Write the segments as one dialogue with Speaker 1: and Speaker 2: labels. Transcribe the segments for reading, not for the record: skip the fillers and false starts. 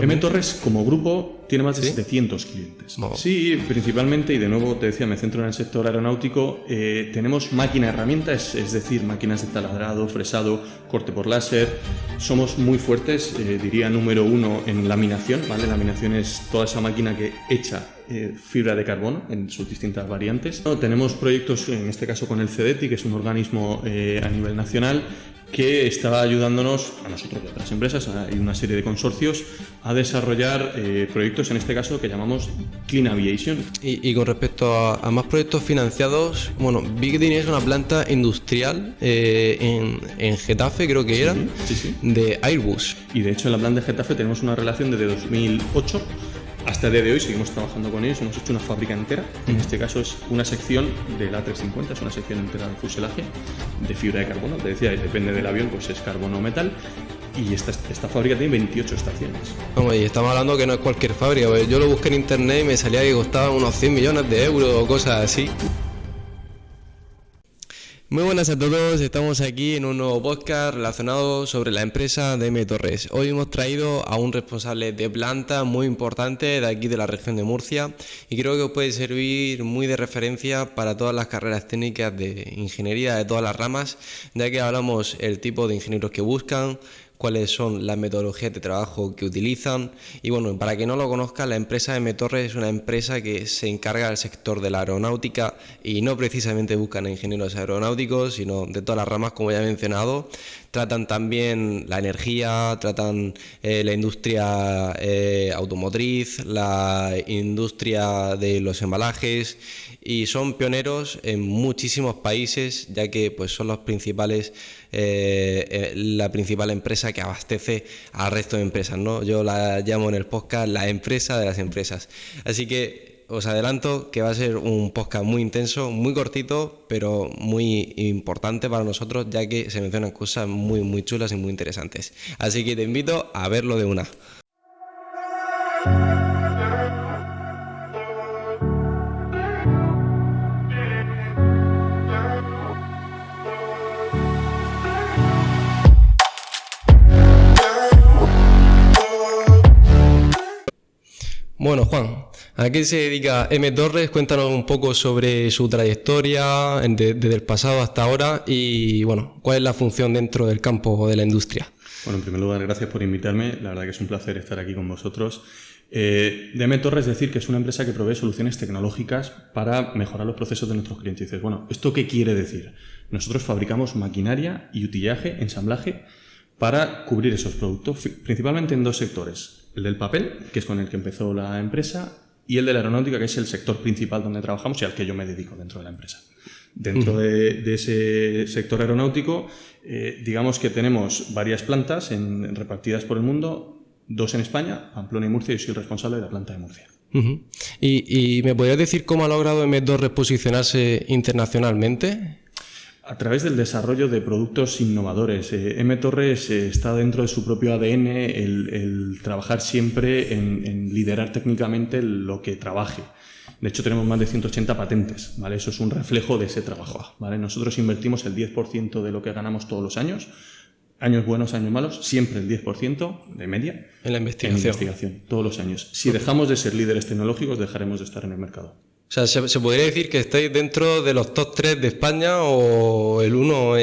Speaker 1: M Torres como grupo tiene más de 700 clientes. Sí, principalmente, y de nuevo te decía, me centro en el sector aeronáutico, tenemos máquina herramienta, es decir, máquinas de taladrado, fresado, corte por láser. Somos muy fuertes, diría número 1 en laminación, ¿vale? Laminación es toda esa máquina que echa fibra de carbono en sus distintas variantes. Tenemos proyectos, en este caso con el CEDETI, que es un organismo a nivel nacional, que está ayudándonos, a nosotros y a otras empresas, hay una serie de consorcios, a desarrollar proyectos, en este caso, que llamamos Clean Aviation.
Speaker 2: Y con respecto a más proyectos financiados, bueno, vi que teníais una planta industrial en Getafe, creo que era, de Airbus.
Speaker 1: Y de hecho en la planta de Getafe tenemos una relación desde 2008. Hasta el día de hoy seguimos trabajando con ellos, hemos hecho una fábrica entera, en este caso es una sección del A350, es una sección entera de fuselaje de fibra de carbono, te decía, depende del avión, pues es carbono o metal, y esta fábrica tiene 28 estaciones.
Speaker 2: Hombre, y estamos hablando que no es cualquier fábrica, pues yo lo busqué en internet y me salía que costaba unos 100 millones de euros o cosas así. Muy buenas a todos, estamos aquí en un nuevo podcast relacionado sobre la empresa de M Torres. Hoy hemos traído a un responsable de planta muy importante de aquí de la región de Murcia y creo que os puede servir muy de referencia para todas las carreras técnicas de ingeniería de todas las ramas, ya que hablamos el tipo de ingenieros que buscan, cuáles son las metodologías de trabajo que utilizan. Y bueno, para quien no lo conozca, la empresa M Torres es una empresa que se encarga del sector de la aeronáutica y no precisamente buscan a ingenieros aeronáuticos, sino de todas las ramas, como ya he mencionado. Tratan también la energía, tratan la industria automotriz, la industria de los embalajes y son pioneros en muchísimos países, ya que pues son los principales, la principal empresa que abastece al resto de empresas, ¿no? Yo la llamo en el podcast la empresa de las empresas. Así que os adelanto que va a ser un podcast muy intenso, muy cortito, pero muy importante para nosotros, ya que se mencionan cosas muy chulas y muy interesantes. Así que te invito a verlo de una. Bueno, Juan, ¿a qué se dedica M Torres? Cuéntanos un poco sobre su trayectoria desde el pasado hasta ahora y, bueno, ¿cuál es la función dentro del campo de la industria?
Speaker 1: Bueno, en primer lugar, gracias por invitarme. La verdad que es un placer estar aquí con vosotros. De M Torres, decir que es una empresa que provee soluciones tecnológicas para mejorar los procesos de nuestros clientes. Y dices, bueno, ¿esto qué quiere decir? Nosotros fabricamos maquinaria y utillaje, ensamblaje, para cubrir esos productos, principalmente en dos sectores. El del papel, que es con el que empezó la empresa, y el de la aeronáutica, que es el sector principal donde trabajamos y al que yo me dedico dentro de la empresa. Dentro de ese sector aeronáutico, digamos que tenemos varias plantas repartidas por el mundo, 2 en España, Pamplona y Murcia, y yo soy el responsable de la planta de Murcia.
Speaker 2: ¿Y me podrías decir cómo ha logrado M Torres posicionarse internacionalmente?
Speaker 1: A través del desarrollo de productos innovadores. M Torres está dentro de su propio ADN el trabajar siempre en liderar técnicamente lo que trabaje. De hecho, tenemos más de 180 patentes, ¿vale? Eso es un reflejo de ese trabajo, ¿vale? Nosotros invertimos el 10% de lo que ganamos todos los años, años buenos, años malos, siempre el 10% de media
Speaker 2: en la investigación,
Speaker 1: todos los años. Si dejamos de ser líderes tecnológicos, dejaremos de estar en el mercado.
Speaker 2: O sea, ¿se podría decir que estáis dentro de los top 3 de España o el 1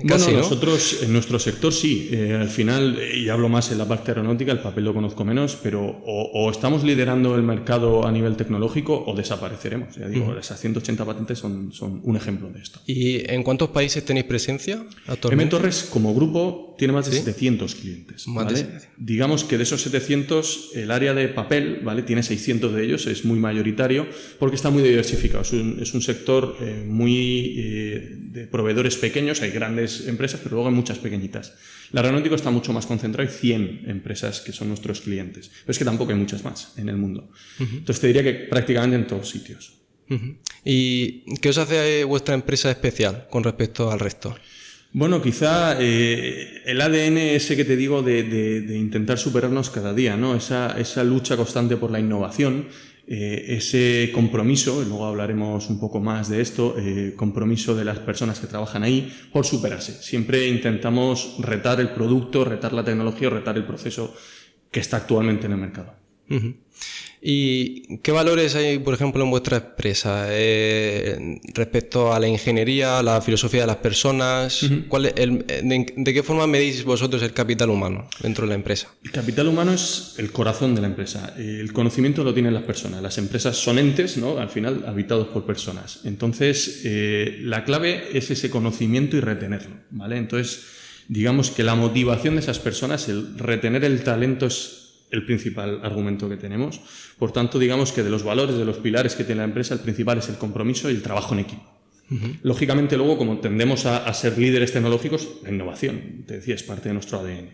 Speaker 2: casi,
Speaker 1: bueno,
Speaker 2: ¿no?
Speaker 1: Nosotros en nuestro sector sí. Al final, y hablo más en la parte aeronáutica, el papel lo conozco menos, pero o estamos liderando el mercado a nivel tecnológico o desapareceremos. Ya digo, esas 180 patentes son un ejemplo de esto.
Speaker 2: ¿Y en cuántos países tenéis presencia actualmente?
Speaker 1: M Torres, como grupo, tiene más de 700 clientes. ¿Vale? Digamos que de esos 700, el área de papel, ¿vale? Tiene 600 de ellos, es muy mayoritario, porque está muy diversificado. Es un sector de proveedores pequeños, hay grandes empresas, pero luego hay muchas pequeñitas. El aeronáutico está mucho más concentrado, hay 100 empresas que son nuestros clientes, pero es que tampoco hay muchas más en el mundo. Entonces te diría que prácticamente en todos sitios.
Speaker 2: ¿Y qué os hace vuestra empresa especial con respecto al resto?
Speaker 1: Bueno, quizá el ADN ese que te digo de intentar superarnos cada día, ¿no? Esa lucha constante por la innovación, ese compromiso, y luego hablaremos un poco más de esto, compromiso de las personas que trabajan ahí por superarse. Siempre intentamos retar el producto, retar la tecnología o retar el proceso que está actualmente en el mercado.
Speaker 2: Uh-huh. ¿Y qué valores hay, por ejemplo, en vuestra empresa respecto a la ingeniería, a la filosofía de las personas?
Speaker 1: Uh-huh.
Speaker 2: ¿De qué forma medís vosotros el capital humano dentro de la empresa?
Speaker 1: El capital humano es el corazón de la empresa. El conocimiento lo tienen las personas. Las empresas son entes, ¿no? Al final, habitados por personas. Entonces, la clave es ese conocimiento y retenerlo, ¿vale? Entonces, digamos que la motivación de esas personas, el retener el talento es el principal argumento que tenemos. Por tanto, digamos que de los valores, de los pilares que tiene la empresa, el principal es el compromiso y el trabajo en equipo. Uh-huh. Lógicamente, luego, como tendemos a ser líderes tecnológicos, la innovación, te decía, es parte de nuestro ADN.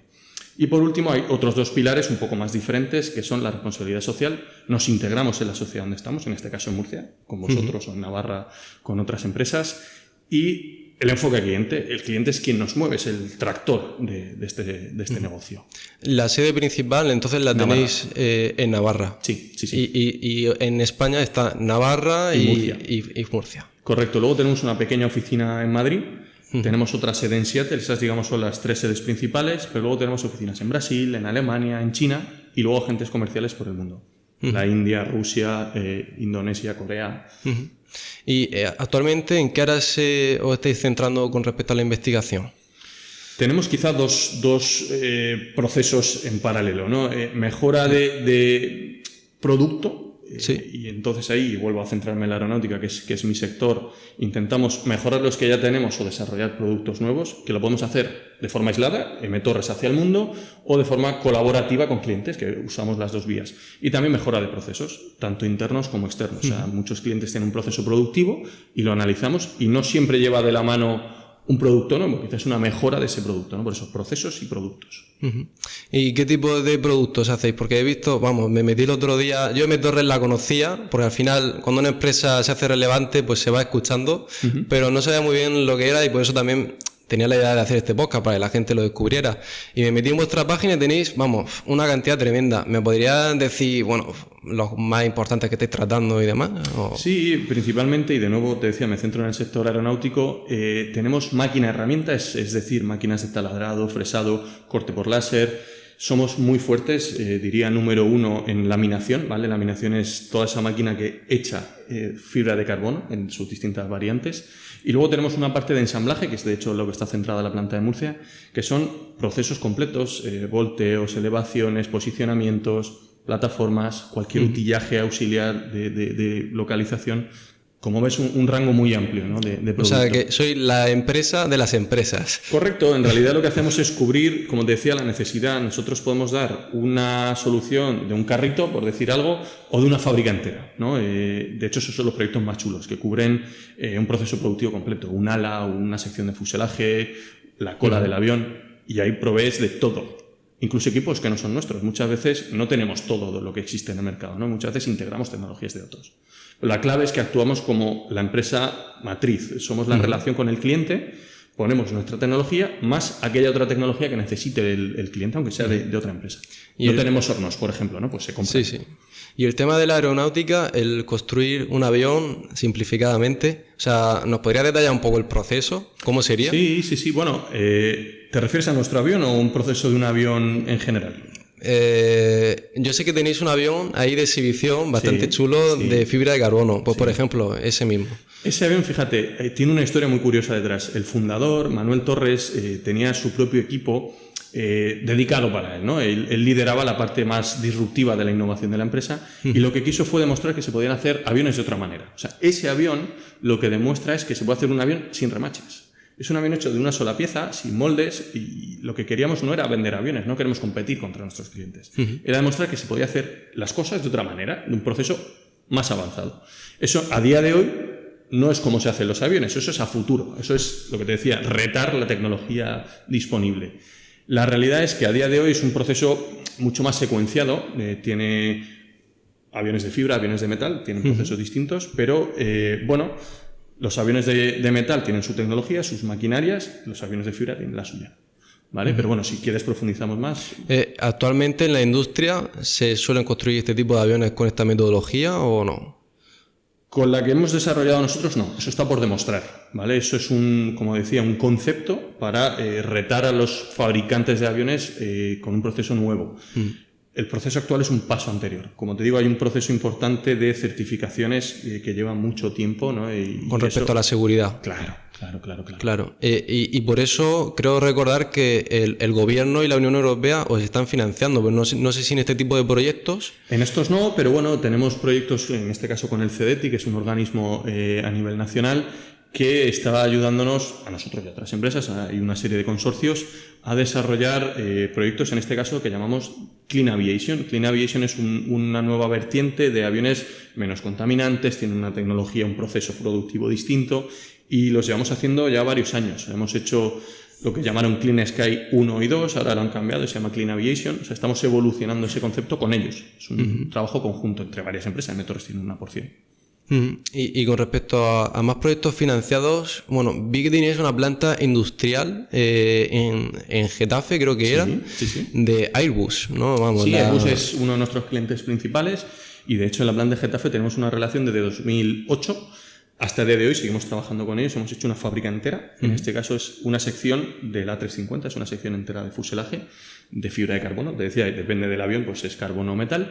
Speaker 1: Y por último, hay otros dos pilares un poco más diferentes, que son la responsabilidad social. Nos integramos en la sociedad donde estamos, en este caso en Murcia, con vosotros, uh-huh, o en Navarra, con otras empresas. Y el enfoque al cliente. El cliente es quien nos mueve, es el tractor de este negocio.
Speaker 2: La sede principal, entonces, la tenéis en Navarra.
Speaker 1: Sí.
Speaker 2: Y en España está Navarra y Murcia.
Speaker 1: Correcto. Luego tenemos una pequeña oficina en Madrid. Tenemos otra sede en Seattle. Esas, digamos, son las 3 sedes principales. Pero luego tenemos oficinas en Brasil, en Alemania, en China y luego agentes comerciales por el mundo. La India, Rusia, Indonesia, Corea.
Speaker 2: ¿Y actualmente en qué áreas os estáis centrando con respecto a la investigación?
Speaker 1: Tenemos quizá dos procesos en paralelo, ¿no? Mejora de producto.
Speaker 2: Sí.
Speaker 1: Y entonces ahí vuelvo a centrarme en la aeronáutica, que es mi sector. Intentamos mejorar los que ya tenemos o desarrollar productos nuevos, que lo podemos hacer de forma aislada, M-Torres hacia el mundo, o de forma colaborativa con clientes, que usamos las dos vías. Y también mejora de procesos, tanto internos como externos. O sea, muchos clientes tienen un proceso productivo y lo analizamos y no siempre lleva de la mano un producto nuevo, quizás una mejora de ese producto, ¿no? Por esos procesos y productos.
Speaker 2: Uh-huh. ¿Y qué tipo de productos hacéis? Porque he visto, me metí el otro día, yo M-Torres la conocía, porque al final cuando una empresa se hace relevante, pues se va escuchando, uh-huh, pero no sabía muy bien lo que era y por eso también tenía la idea de hacer este podcast para que la gente lo descubriera. Y me metí en vuestra página y tenéis, una cantidad tremenda. ¿Me podrían decir, los más importantes que estáis tratando y demás? ¿O?
Speaker 1: Sí, principalmente, y de nuevo te decía, me centro en el sector aeronáutico. Tenemos herramientas, es decir, máquinas de taladrado, fresado, corte por láser. Somos muy fuertes, diría número 1 en laminación, ¿vale? Laminación es toda esa máquina que echa fibra de carbono en sus distintas variantes. Y luego tenemos una parte de ensamblaje, que es de hecho lo que está centrada la planta de Murcia, que son procesos completos, volteos, elevaciones, posicionamientos, plataformas, cualquier utillaje auxiliar de localización. Como ves, un rango muy amplio, ¿no? de producto.
Speaker 2: O sea, que soy la empresa de las empresas.
Speaker 1: Correcto. En realidad lo que hacemos es cubrir, como te decía, la necesidad. Nosotros podemos dar una solución de un carrito, por decir algo, o de una fábrica entera, ¿no? De hecho, esos son los proyectos más chulos, que cubren un proceso productivo completo. Un ala, una sección de fuselaje, la cola del avión, y ahí provees de todo. Incluso equipos que no son nuestros. Muchas veces no tenemos todo lo que existe en el mercado, ¿no? Muchas veces integramos tecnologías de otros. La clave es que actuamos como la empresa matriz. Somos la relación con el cliente, ponemos nuestra tecnología más aquella otra tecnología que necesite el cliente, aunque sea de otra empresa. Y no tenemos hornos, por ejemplo, ¿no? Pues se compra.
Speaker 2: Sí. Y el tema de la aeronáutica, el construir un avión simplificadamente, o sea, ¿nos podría detallar un poco el proceso? ¿Cómo sería?
Speaker 1: Sí. Bueno, ¿te refieres a nuestro avión o un proceso de un avión en general?
Speaker 2: Yo sé que tenéis un avión ahí de exhibición bastante chulo de fibra de carbono, pues por ejemplo, ese mismo.
Speaker 1: Ese avión, fíjate, tiene una historia muy curiosa detrás. El fundador, Manuel Torres, tenía su propio equipo dedicado para él, ¿no? Él lideraba la parte más disruptiva de la innovación de la empresa y lo que quiso fue demostrar que se podían hacer aviones de otra manera. O sea, ese avión lo que demuestra es que se puede hacer un avión sin remaches. Es un avión hecho de una sola pieza, sin moldes, y lo que queríamos no era vender aviones, no queremos competir contra nuestros clientes. Era demostrar que se podía hacer las cosas de otra manera, de un proceso más avanzado. Eso, a día de hoy, no es como se hacen los aviones, eso es a futuro. Eso es lo que te decía, retar la tecnología disponible. La realidad es que a día de hoy es un proceso mucho más secuenciado, tiene aviones de fibra, aviones de metal, tienen procesos distintos, pero los aviones de metal tienen su tecnología, sus maquinarias, los aviones de fibra tienen la suya. ¿Vale? Pero bueno, si quieres profundizamos más.
Speaker 2: ¿Actualmente en la industria se suelen construir este tipo de aviones con esta metodología o no?
Speaker 1: Con la que hemos desarrollado nosotros, no. Eso está por demostrar, ¿vale? Eso es como decía, un concepto para retar a los fabricantes de aviones con un proceso nuevo. El proceso actual es un paso anterior. Como te digo, hay un proceso importante de certificaciones que lleva mucho tiempo, ¿no?
Speaker 2: Con respecto a la seguridad.
Speaker 1: Claro.
Speaker 2: Y por eso creo recordar que el gobierno y la Unión Europea os están financiando, pero no sé si en este tipo de proyectos.
Speaker 1: En estos no, pero bueno, tenemos proyectos, en este caso con el CEDETI, que es un organismo a nivel nacional, que está ayudándonos, a nosotros y a otras empresas, hay una serie de consorcios, a desarrollar proyectos, en este caso, que llamamos Clean Aviation. Clean Aviation es una nueva vertiente de aviones menos contaminantes, tienen una tecnología, un proceso productivo distinto, y los llevamos haciendo ya varios años. Hemos hecho lo que llamaron Clean Sky 1 y 2, ahora lo han cambiado y se llama Clean Aviation. O sea, estamos evolucionando ese concepto con ellos. Es un trabajo conjunto entre varias empresas. MeTorres tiene una porción.
Speaker 2: Y con respecto a más proyectos financiados, bueno, vi que teníais una planta industrial en Getafe, creo que era, de Airbus, ¿no? Vamos,
Speaker 1: sí, Airbus es uno de nuestros clientes principales y de hecho en la planta de Getafe tenemos una relación desde 2008 hasta el día de hoy. Seguimos trabajando con ellos, hemos hecho una fábrica entera. En este caso es una sección del A350, es una sección entera de fuselaje de fibra de carbono. Te decía, depende del avión, pues es carbono o metal.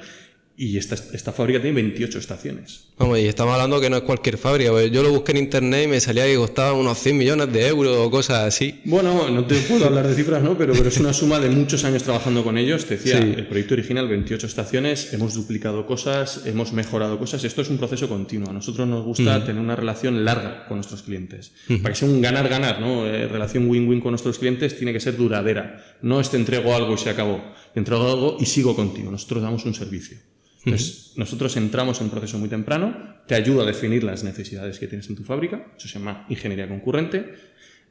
Speaker 1: Y esta fábrica tiene 28 estaciones.
Speaker 2: Vamos, y estamos hablando que no es cualquier fábrica. Yo lo busqué en internet y me salía que costaba unos 100 millones de euros o cosas así.
Speaker 1: Bueno, no te puedo hablar de cifras, ¿no? Pero es una suma de muchos años trabajando con ellos. Te decía, el proyecto original, 28 estaciones, hemos duplicado cosas, hemos mejorado cosas. Esto es un proceso continuo. A nosotros nos gusta tener una relación larga con nuestros clientes. Para que sea un ganar-ganar, ¿no? Relación win-win con nuestros clientes tiene que ser duradera. No es te entrego algo y se acabó. Te entrego algo y sigo contigo. Nosotros damos un servicio. Entonces, nosotros entramos en un proceso muy temprano, te ayudo a definir las necesidades que tienes en tu fábrica, eso se llama ingeniería concurrente,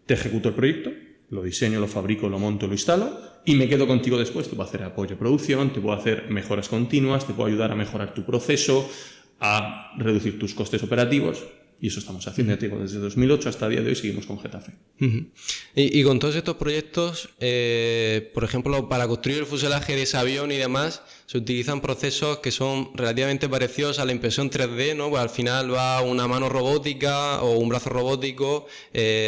Speaker 1: te ejecuto el proyecto, lo diseño, lo fabrico, lo monto, lo instalo y me quedo contigo después. Te puedo hacer apoyo a producción, te puedo hacer mejoras continuas, te puedo ayudar a mejorar tu proceso, a reducir tus costes operativos. Y eso estamos haciendo, ya te digo, desde 2008 hasta el día de hoy seguimos con Getafe.
Speaker 2: Y con todos estos proyectos, por ejemplo, para construir el fuselaje de ese avión y demás, se utilizan procesos que son relativamente parecidos a la impresión 3D, ¿no? Pues al final va una mano robótica o un brazo robótico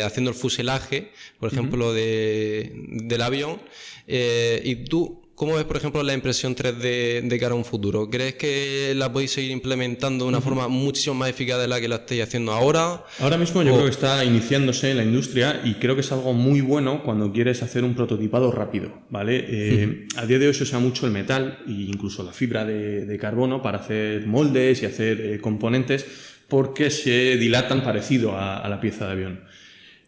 Speaker 2: haciendo el fuselaje, por ejemplo, del avión. Y tú, ¿cómo ves, por ejemplo, la impresión 3D de cara a un futuro? ¿Crees que la podéis seguir implementando de una forma muchísimo más eficaz de la que la estáis haciendo ahora?
Speaker 1: Ahora mismo yo creo que está iniciándose en la industria y creo que es algo muy bueno cuando quieres hacer un prototipado rápido, ¿vale? A día de hoy se usa mucho el metal e incluso la fibra de carbono para hacer moldes y hacer componentes porque se dilatan parecido a la pieza de avión.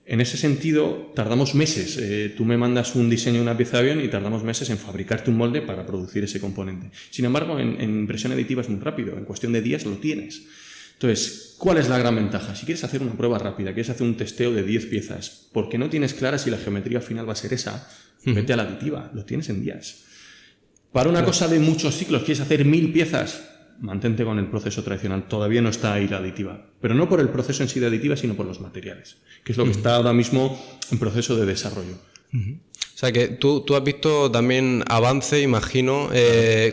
Speaker 1: En ese sentido, tardamos meses. Tú me mandas un diseño de una pieza de avión y tardamos meses en fabricarte un molde para producir ese componente. Sin embargo, en impresión aditiva es muy rápido. En cuestión de días lo tienes. Entonces, ¿cuál es la gran ventaja? Si quieres hacer una prueba rápida, quieres hacer un testeo de 10 piezas, porque no tienes clara si la geometría final va a ser esa, vete a la aditiva. Lo tienes en días. Para una cosa de muchos ciclos, quieres hacer 1000 piezas, mantente con el proceso tradicional. Todavía no está ahí la aditiva. Pero no por el proceso en sí de aditiva, sino por los materiales, que es lo que está ahora mismo en proceso de desarrollo.
Speaker 2: O sea que tú has visto también avance, imagino,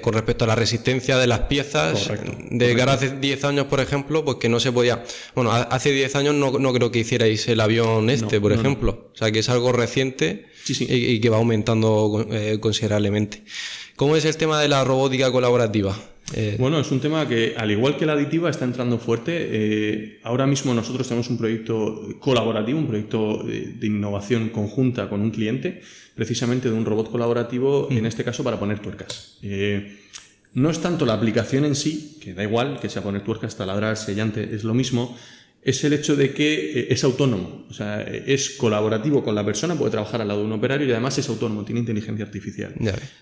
Speaker 2: con respecto a la resistencia de las piezas. Correcto. Cara hace 10 años, por ejemplo, pues que no se podía... Bueno, hace 10 años no creo que hicierais el avión por ejemplo. No. O sea que es algo reciente y que va aumentando considerablemente. ¿Cómo es el tema de la robótica colaborativa?
Speaker 1: Bueno, es un tema que, al igual que la aditiva, está entrando fuerte. Ahora mismo nosotros tenemos un proyecto colaborativo, un proyecto de innovación conjunta con un cliente, precisamente de un robot colaborativo, en este caso para poner tuercas. No es tanto la aplicación en sí, que da igual, que sea poner tuercas, taladrar, sellante, es lo mismo, es el hecho de que es autónomo, o sea, es colaborativo con la persona, puede trabajar al lado de un operario y además es autónomo, tiene inteligencia artificial.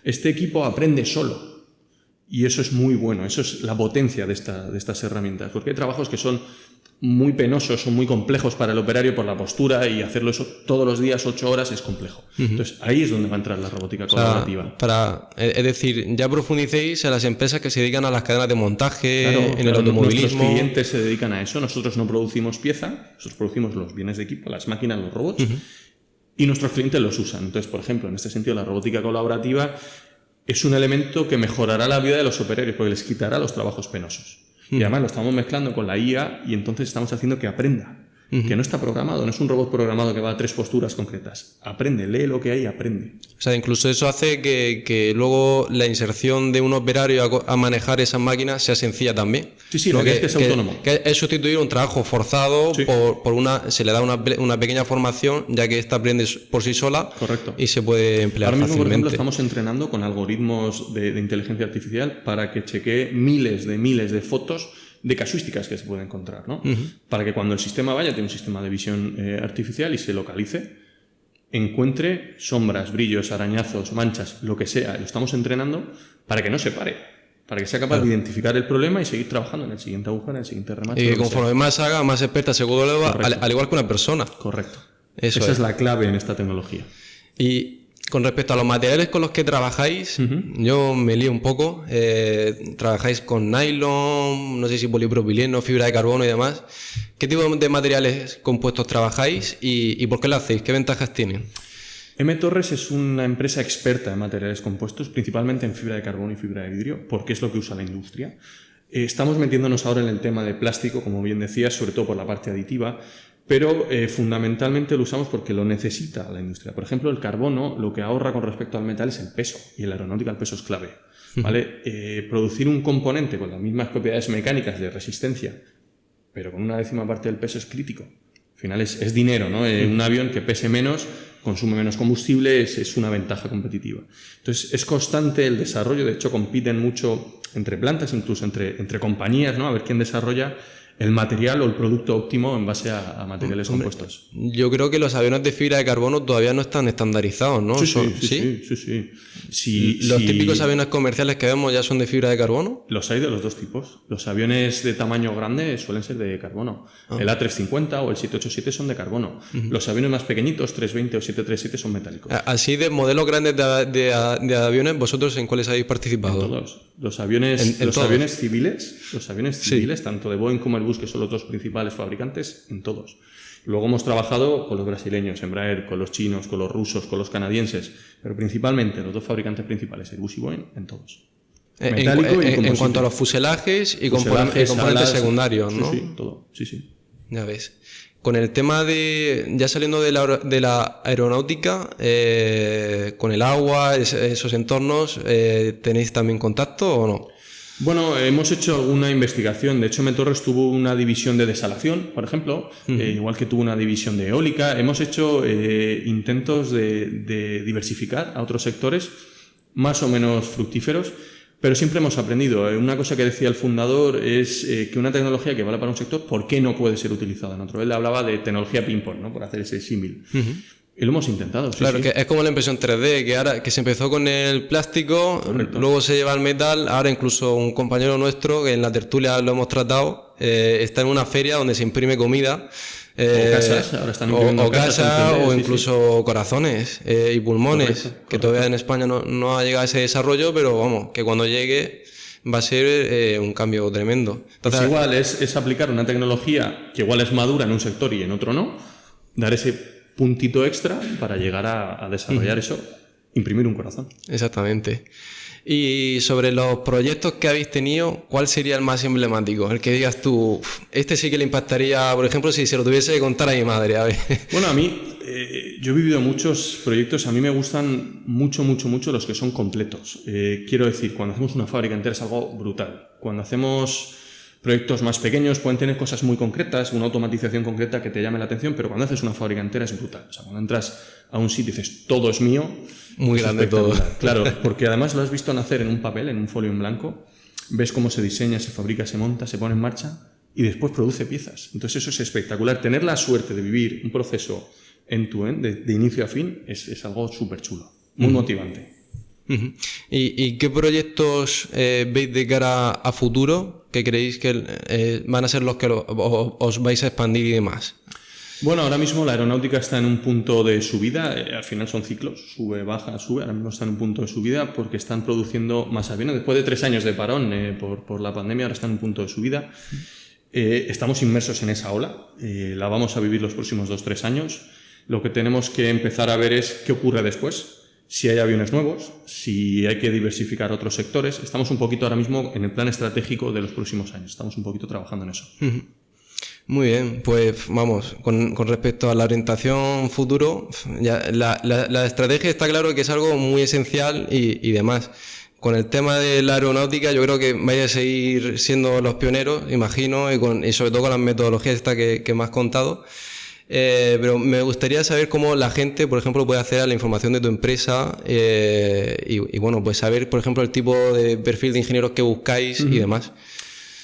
Speaker 1: Este equipo aprende solo. Y eso es muy bueno, eso es la potencia de estas herramientas, porque hay trabajos que son muy penosos, son muy complejos para el operario por la postura y hacerlo eso todos los días, 8 horas, es complejo. Entonces, ahí es donde va a entrar la robótica colaborativa.
Speaker 2: Es decir, ya profundicéis en las empresas que se dedican a las cadenas de montaje, en el automovilismo.
Speaker 1: Nuestros clientes se dedican a eso, nosotros no producimos pieza, nosotros producimos los bienes de equipo, las máquinas, los robots, y nuestros clientes los usan. Entonces, por ejemplo, en este sentido, la robótica colaborativa es un elemento que mejorará la vida de los operarios porque les quitará los trabajos penosos. Y además lo estamos mezclando con la IA y entonces estamos haciendo que aprenda. que no está programado, no es un robot programado que va a 3 posturas concretas. Aprende, lee lo que hay y aprende.
Speaker 2: O sea, incluso eso hace que luego la inserción de un operario a manejar esas máquinas sea sencilla también.
Speaker 1: Sí, ¿no? Que es autónomo.
Speaker 2: Que es sustituir un trabajo forzado se le da una pequeña formación, ya que esta aprende por sí sola.
Speaker 1: Correcto.
Speaker 2: Y se puede emplear
Speaker 1: ahora mismo,
Speaker 2: fácilmente.
Speaker 1: por ejemplo, estamos entrenando con algoritmos de inteligencia artificial para que chequee miles de fotos de casuísticas que se puede encontrar, ¿no? Para que cuando el sistema tiene un sistema de visión artificial y se localice, encuentre sombras, brillos, arañazos, manchas, lo que sea. Lo estamos entrenando para que no se pare, para que sea capaz de identificar el problema y seguir trabajando en el siguiente agujero, en el siguiente remate.
Speaker 2: Y que conforme más haga, más experta se vuelve, al igual que una persona.
Speaker 1: Correcto. Esa es la clave en esta tecnología.
Speaker 2: Y con respecto a los materiales con los que trabajáis, yo me lío un poco. Trabajáis con nylon, no sé si polipropileno, fibra de carbono y demás. ¿Qué tipo de materiales compuestos trabajáis y por qué lo hacéis? ¿Qué ventajas tienen?
Speaker 1: M. Torres es una empresa experta en materiales compuestos, principalmente en fibra de carbono y fibra de vidrio, porque es lo que usa la industria. Estamos metiéndonos ahora en el tema de plástico, como bien decías, sobre todo por la parte aditiva, pero fundamentalmente lo usamos porque lo necesita la industria. Por ejemplo, el carbono lo que ahorra con respecto al metal es el peso, y en la aeronáutica el peso es clave. ¿Vale? Producir un componente con las mismas propiedades mecánicas de resistencia, pero con una 10ª parte del peso es crítico. Al final es dinero, ¿no? Un avión que pese menos, consume menos combustible, es una ventaja competitiva. Entonces, es constante el desarrollo. De hecho, compiten mucho entre plantas, incluso entre compañías, ¿no? A ver quién desarrolla el material o el producto óptimo en base a materiales compuestos.
Speaker 2: Yo creo que los aviones de fibra de carbono todavía no están estandarizados, ¿no?
Speaker 1: Sí.
Speaker 2: ¿Los típicos aviones comerciales que vemos ya son de fibra de carbono?
Speaker 1: Los hay de los dos tipos. Los aviones de tamaño grande suelen ser de carbono. El A350 o el 787 son de carbono. Los aviones más pequeñitos, 320 o 737, son metálicos.
Speaker 2: Así de modelos grandes de aviones, ¿vosotros en cuáles habéis participado?
Speaker 1: En todos. Los aviones civiles, tanto de Boeing como Airbus, que son los dos principales fabricantes, en todos. Luego hemos trabajado con los brasileños, Embraer, con los chinos, con los rusos, con los canadienses, pero principalmente los dos fabricantes principales, Airbus y Boeing, en todos.
Speaker 2: Metálico y en cuanto a los fuselajes y componentes secundarios, ¿no?
Speaker 1: Sí, todo. Sí.
Speaker 2: Ya ves. Con el tema ya saliendo de la aeronáutica, con el agua, esos entornos, ¿tenéis también contacto o no?
Speaker 1: Bueno, hemos hecho alguna investigación. De hecho, M. Torres tuvo una división de desalación, por ejemplo, igual que tuvo una división de eólica. Hemos hecho intentos de diversificar a otros sectores más o menos fructíferos, pero siempre hemos aprendido. Una cosa que decía el fundador es que una tecnología que vale para un sector, ¿por qué no puede ser utilizada en otro? Él hablaba de tecnología ping-pong, ¿no? Por hacer ese símil. Y lo hemos intentado.
Speaker 2: Claro, que es como la impresión 3D, que ahora que se empezó con el plástico, luego se lleva al metal. Ahora incluso un compañero nuestro, que en la tertulia lo hemos tratado, está en una feria donde se imprime comida.
Speaker 1: O casas, ahora están imprimiendo
Speaker 2: casas o incluso corazones y pulmones, correcto. Todavía en España no ha llegado a ese desarrollo, pero vamos, que cuando llegue va a ser un cambio tremendo.
Speaker 1: Entonces, pues igual es aplicar una tecnología que igual es madura en un sector y en otro no, dar ese puntito extra para llegar a desarrollar eso, imprimir un corazón.
Speaker 2: Exactamente. Y sobre los proyectos que habéis tenido, ¿cuál sería el más emblemático? El que digas tú, este sí que le impactaría, por ejemplo, si se lo tuviese que contar a mi madre. A ver.
Speaker 1: Bueno, a mí, yo he vivido muchos proyectos, a mí me gustan mucho los que son completos. Quiero decir, cuando hacemos una fábrica entera es algo brutal. Cuando hacemos proyectos más pequeños pueden tener cosas muy concretas, una automatización concreta que te llame la atención, pero cuando haces una fábrica entera es brutal. O sea, cuando entras a un sitio y dices, todo es mío.
Speaker 2: Muy grande todo.
Speaker 1: Claro, porque además lo has visto nacer en un papel, en un folio en blanco, ves cómo se diseña, se fabrica, se monta, se pone en marcha y después produce piezas. Entonces eso es espectacular. Tener la suerte de vivir un proceso end-to-end, de inicio a fin, es algo súper chulo, muy motivante.
Speaker 2: ¿Y qué proyectos veis de cara a futuro que creéis que van a ser los que os vais a expandir y demás?
Speaker 1: Bueno, ahora mismo la aeronáutica está en un punto de subida, al final son ciclos, sube, baja, sube, ahora mismo está en un punto de subida porque están produciendo más aviones. Después de 3 años de parón por la pandemia, ahora está en un punto de subida. Estamos inmersos en esa ola, la vamos a vivir los próximos 2-3 años. Lo que tenemos que empezar a ver es qué ocurre después. Si hay aviones nuevos, si hay que diversificar otros sectores. Estamos un poquito ahora mismo en el plan estratégico de los próximos años. Estamos un poquito trabajando en eso.
Speaker 2: Muy bien, pues vamos, con respecto a la orientación futuro, ya la estrategia está claro que es algo muy esencial y demás. Con el tema de la aeronáutica yo creo que vais a seguir siendo los pioneros, imagino, y sobre todo con las metodologías estas que me has contado. Pero me gustaría saber cómo la gente, por ejemplo, puede acceder a la información de tu empresa y bueno, pues saber, por ejemplo, el tipo de perfil de ingenieros que buscáis y demás.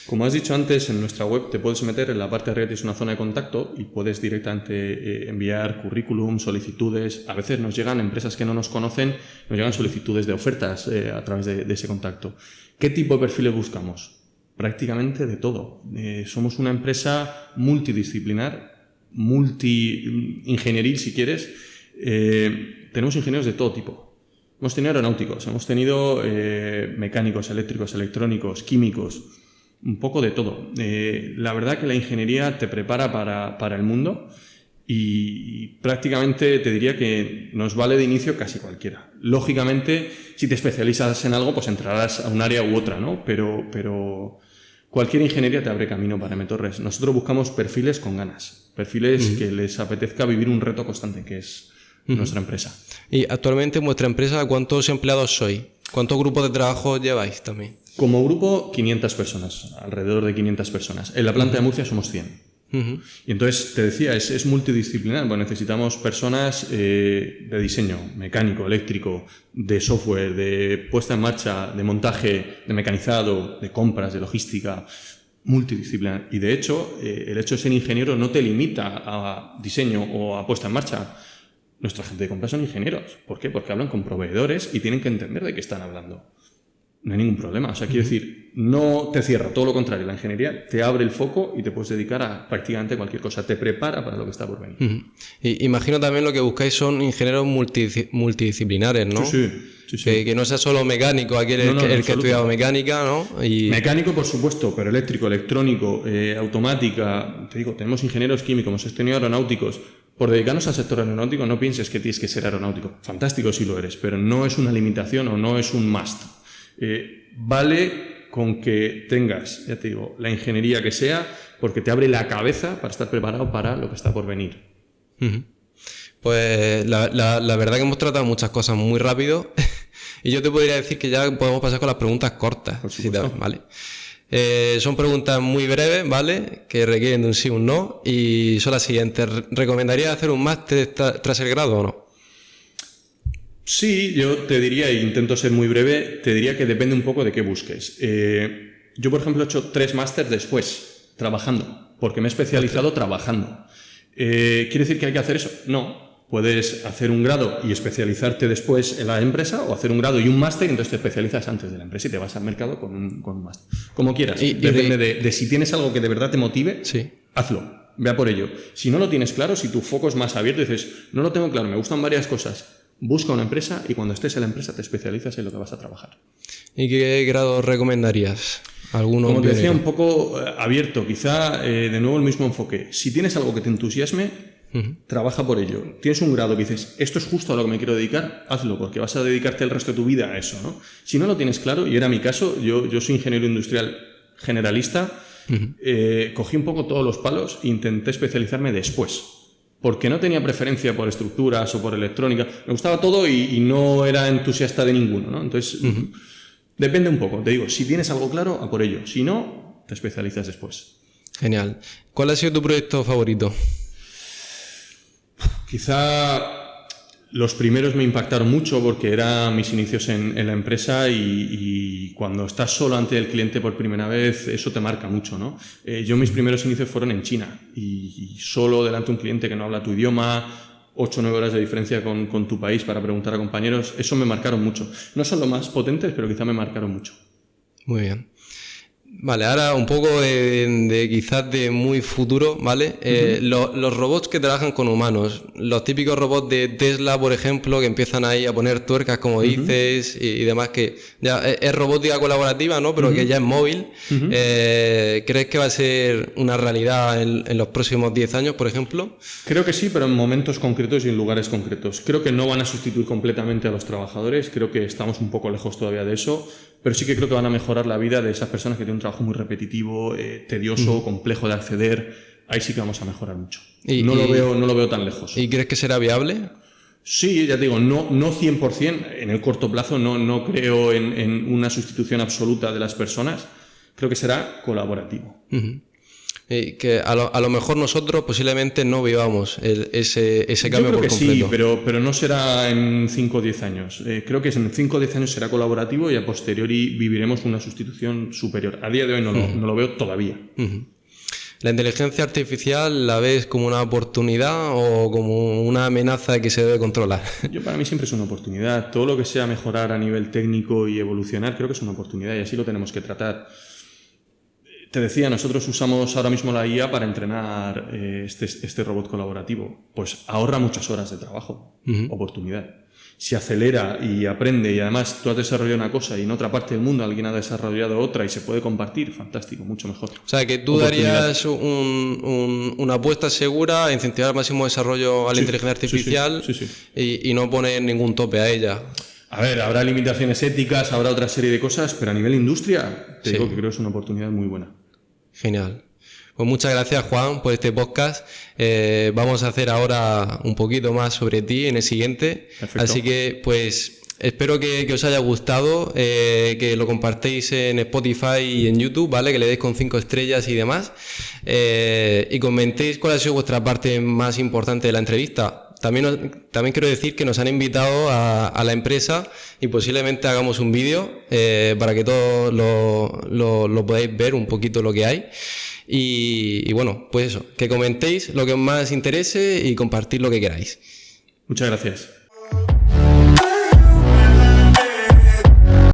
Speaker 1: Como has dicho antes, en nuestra web te puedes meter en la parte de arriba, tienes una zona de contacto y puedes directamente enviar currículum, solicitudes. A veces nos llegan empresas que no nos conocen, nos llegan solicitudes de ofertas a través de ese contacto. ¿Qué tipo de perfiles buscamos? Prácticamente de todo. Somos una empresa multidisciplinar, multi-ingenieril si quieres. Tenemos ingenieros de todo tipo. Hemos tenido aeronáuticos, hemos tenido mecánicos, eléctricos, electrónicos, químicos. Un poco de todo. La verdad que la ingeniería te prepara para el mundo y prácticamente te diría que nos vale de inicio casi cualquiera. Lógicamente, si te especializas en algo, pues entrarás a un área u otra, ¿no? Pero cualquier ingeniería te abre camino para MTorres. Nosotros buscamos perfiles con ganas, perfiles que les apetezca vivir un reto constante, que es nuestra empresa.
Speaker 2: Y actualmente en vuestra empresa, ¿cuántos empleados sois? ¿Cuántos grupos de trabajo lleváis también?
Speaker 1: Como grupo, 500 personas, alrededor de 500 personas. En la planta de Murcia somos 100. Y entonces, te decía, es multidisciplinar. Bueno, necesitamos personas de diseño, mecánico, eléctrico, de software, de puesta en marcha, de montaje, de mecanizado, de compras, de logística, multidisciplinar. Y de hecho, el hecho de ser ingeniero no te limita a diseño o a puesta en marcha. Nuestra gente de compras son ingenieros. ¿Por qué? Porque hablan con proveedores y tienen que entender de qué están hablando. No hay ningún problema. O sea, quiero decir, no te cierra, todo lo contrario. La ingeniería te abre el foco y te puedes dedicar a prácticamente cualquier cosa. Te prepara para lo que está por venir.
Speaker 2: Y imagino también lo que buscáis son ingenieros multidisciplinares, ¿no?
Speaker 1: Sí.
Speaker 2: Que no sea solo mecánico, aquel el que ha estudiado mecánica, ¿no?
Speaker 1: Mecánico, por supuesto, pero eléctrico, electrónico, automática. Te digo, tenemos ingenieros químicos, hemos tenido aeronáuticos. Por dedicarnos al sector aeronáutico, no pienses que tienes que ser aeronáutico. Fantástico si lo eres, pero no es una limitación o no es un must. Vale con que tengas, ya te digo, la ingeniería que sea, porque te abre la cabeza para estar preparado para lo que está por venir.
Speaker 2: Pues la verdad que hemos tratado muchas cosas muy rápido y yo te podría decir que ya podemos pasar con las preguntas cortas.
Speaker 1: Por supuesto.
Speaker 2: ¿Vale? Son preguntas muy breves, ¿vale? Que requieren de un sí o un no y son las siguientes. ¿Recomendarías hacer un máster tras el grado o no?
Speaker 1: Sí, yo te diría, e intento ser muy breve, te diría que depende un poco de qué busques. Yo, por ejemplo, he hecho 3 másters después, trabajando, porque me he especializado trabajando. ¿Quiere decir que hay que hacer eso? No. Puedes hacer un grado y especializarte después en la empresa, o hacer un grado y un máster y entonces te especializas antes de la empresa y te vas al mercado con un máster. Como quieras. Depende de si tienes algo que de verdad te motive,
Speaker 2: sí.
Speaker 1: Hazlo. Ve a por ello. Si no lo tienes claro, si tu foco es más abierto y dices, no lo tengo claro, me gustan varias cosas, busca una empresa y cuando estés en la empresa te especializas en lo que vas a trabajar.
Speaker 2: ¿Y qué grado recomendarías? ¿Alguno?
Speaker 1: Como te decía, un poco abierto, quizá de nuevo el mismo enfoque. Si tienes algo que te entusiasme, trabaja por ello. Tienes un grado que dices, esto es justo a lo que me quiero dedicar, hazlo, porque vas a dedicarte el resto de tu vida a eso, ¿no? Si no lo tienes claro, y era mi caso, yo soy ingeniero industrial generalista, cogí un poco todos los palos e intenté especializarme después. Porque no tenía preferencia por estructuras o por electrónica. Me gustaba todo y no era entusiasta de ninguno, ¿no? Entonces, depende un poco. Te digo, si tienes algo claro, a por ello. Si no, te especializas después.
Speaker 2: Genial. ¿Cuál ha sido tu proyecto favorito?
Speaker 1: Quizá los primeros me impactaron mucho porque eran mis inicios en la empresa y cuando estás solo ante el cliente por primera vez, eso te marca mucho, ¿no? Yo mis primeros inicios fueron en China y solo delante de un cliente que no habla tu idioma, 8 o 9 horas de diferencia con tu país para preguntar a compañeros, eso me marcaron mucho. No son los más potentes, pero quizá me marcaron mucho.
Speaker 2: Muy bien. Vale, ahora un poco de quizás de muy futuro, ¿vale? Los robots que trabajan con humanos, los típicos robots de Tesla, por ejemplo, que empiezan ahí a poner tuercas, como dices, y demás, que ya es robótica colaborativa, ¿no? Pero que ya es móvil. ¿Crees que va a ser una realidad en los próximos 10 años, por ejemplo?
Speaker 1: Creo que sí, pero en momentos concretos y en lugares concretos. Creo que no van a sustituir completamente a los trabajadores, creo que estamos un poco lejos todavía de eso, pero sí que creo que van a mejorar la vida de esas personas que tienen un trabajo muy repetitivo, tedioso, complejo de acceder. ahí sí que vamos a mejorar mucho.
Speaker 2: ¿Y,
Speaker 1: no lo veo tan lejos.
Speaker 2: ¿Y crees que será viable?
Speaker 1: Sí, ya te digo, no 100%, en el corto plazo no creo en una sustitución absoluta de las personas, creo que será colaborativo.
Speaker 2: Uh-huh. Que a lo mejor nosotros posiblemente no vivamos ese cambio por completo.
Speaker 1: Sí, pero no será en 5 o 10 años. Creo que en 5 o 10 años será colaborativo y a posteriori viviremos una sustitución superior. A día de hoy no lo veo todavía.
Speaker 2: Uh-huh. ¿La inteligencia artificial la ves como una oportunidad o como una amenaza que se debe controlar?
Speaker 1: Para mí siempre es una oportunidad. Todo lo que sea mejorar a nivel técnico y evolucionar creo que es una oportunidad y así lo tenemos que tratar. Te decía, nosotros usamos ahora mismo la IA para entrenar este robot colaborativo. Pues ahorra muchas horas de trabajo. Uh-huh. Oportunidad. Si acelera y aprende y además tú has desarrollado una cosa y en otra parte del mundo alguien ha desarrollado otra y se puede compartir, fantástico, mucho mejor.
Speaker 2: O sea, que tú darías una apuesta segura a incentivar al máximo desarrollo a la inteligencia artificial
Speaker 1: sí.
Speaker 2: Y no poner ningún tope a ella.
Speaker 1: A ver, habrá limitaciones éticas, habrá otra serie de cosas, pero a nivel industria te digo que creo que es una oportunidad muy buena.
Speaker 2: Genial. Pues muchas gracias, Juan, por este podcast. Vamos a hacer ahora un poquito más sobre ti en el siguiente.
Speaker 1: Perfecto.
Speaker 2: Así que, pues, espero que os haya gustado, que lo compartéis en Spotify y en YouTube, ¿vale? Que le deis con 5 estrellas y demás. Y comentéis cuál ha sido vuestra parte más importante de la entrevista. También quiero decir que nos han invitado a la empresa y posiblemente hagamos un vídeo para que todos lo podáis ver un poquito lo que hay. Y bueno, pues eso, que comentéis lo que más interese y compartir lo que queráis.
Speaker 1: Muchas gracias.